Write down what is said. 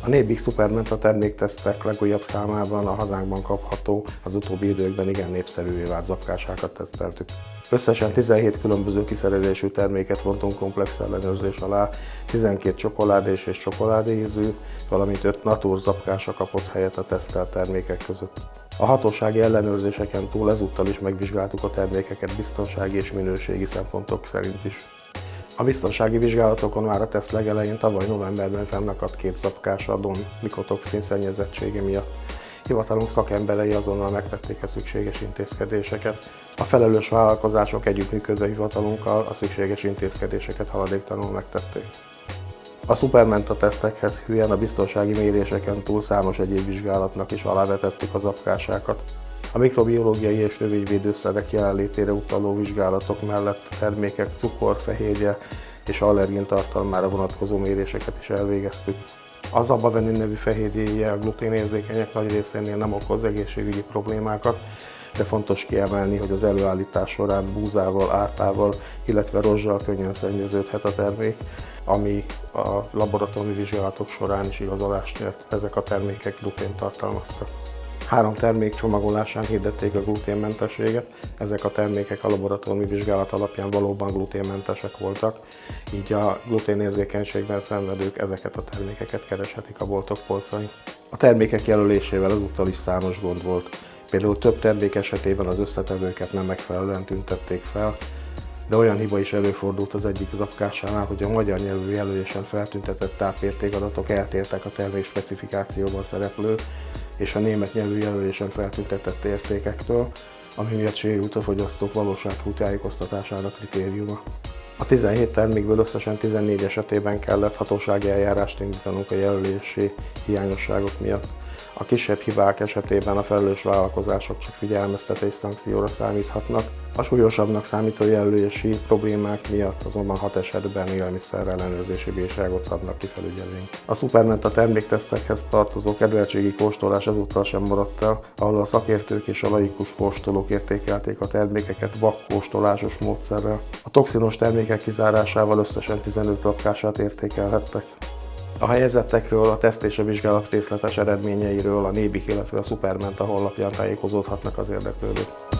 A Nébik Supermenta terméktesztek legújabb számában a hazánkban kapható, az utóbbi időkben igen népszerűvé vált zapkásákat teszteltük. Összesen 17 különböző kiszerelésű terméket vontunk komplex ellenőrzés alá, 12 csokoládés és csokoládéízű, valamint 5 natur zapkása kapott helyet a tesztelt termékek között. A hatósági ellenőrzéseken túl ezúttal is megvizsgáltuk a termékeket biztonsági és minőségi szempontok szerint is. A biztonsági vizsgálatokon már a teszt legelején tavaly novemberben fennakadt 2 zapkás a DON mikotoxin szennyezettsége miatt. Hivatalunk szakemberei azonnal megtették a szükséges intézkedéseket. A felelős vállalkozások együttműködve hivatalunkkal a szükséges intézkedéseket haladéktalanul megtették. A Supermenta tesztekhez hűen a biztonsági méréseken túl számos egyéb vizsgálatnak is alávetettük az zapkásákat. A mikrobiológiai és növényvédőszerek jelenlétére utaló vizsgálatok mellett a termékek cukor, fehérje és allergén tartalmára vonatkozó méréseket is elvégeztük. A Zabavenin nevű fehérjéje a gluténérzékenyek nagy részénél nem okoz egészségügyi problémákat, de fontos kiemelni, hogy az előállítás során búzával, árpával, illetve rozsal könnyen szennyeződhet a termék, ami a laboratóriumi vizsgálatok során is igazolást nyert, ezek a termékek glutént tartalmaztak. 3 termék csomagolásán hirdették a gluténmentességet, ezek a termékek a laboratóriumi vizsgálat alapján valóban gluténmentesek voltak, így a gluténérzékenységben szenvedők ezeket a termékeket kereshetik a boltok polcain. A termékek jelölésével ezúttal is számos gond volt. Például több termék esetében az összetevőket nem megfelelően tüntették fel, de olyan hiba is előfordult az egyik zapkásánál, hogy a magyar nyelvű jelölésen feltüntetett tápértékadatok eltértek a termék specifikációban szereplő és a német nyelvű jelölésen feltüntetett értékektől, ami miatt sérült a fogyasztók valósághű tájékoztatásának kritériuma. A 17 termékből összesen 14 esetében kellett hatósági eljárást indítanunk a jelölési hiányosságok miatt. A kisebb hibák esetében a felelős vállalkozások csak figyelmeztetés szankcióra számíthatnak, a súlyosabbnak számító jelölési problémák miatt azonban 6 esetben élelmiszer ellenőrzési bírságot szabnak ki felügyelőink. A Supermenta terméktesztekhez tartozó kedveltségi kóstolás ezúttal sem maradt el, ahol a szakértők és a laikus kóstolók értékelték a termékeket vakkóstolásos módszerrel. A toxinos termékek kizárásával összesen 15 zapkását értékelhettek. A helyezettekről, a teszt és a vizsgálat részletes eredményeiről a Nébik, illetve a Supermenta honlapján tájékozódhatnak az érdeklődők.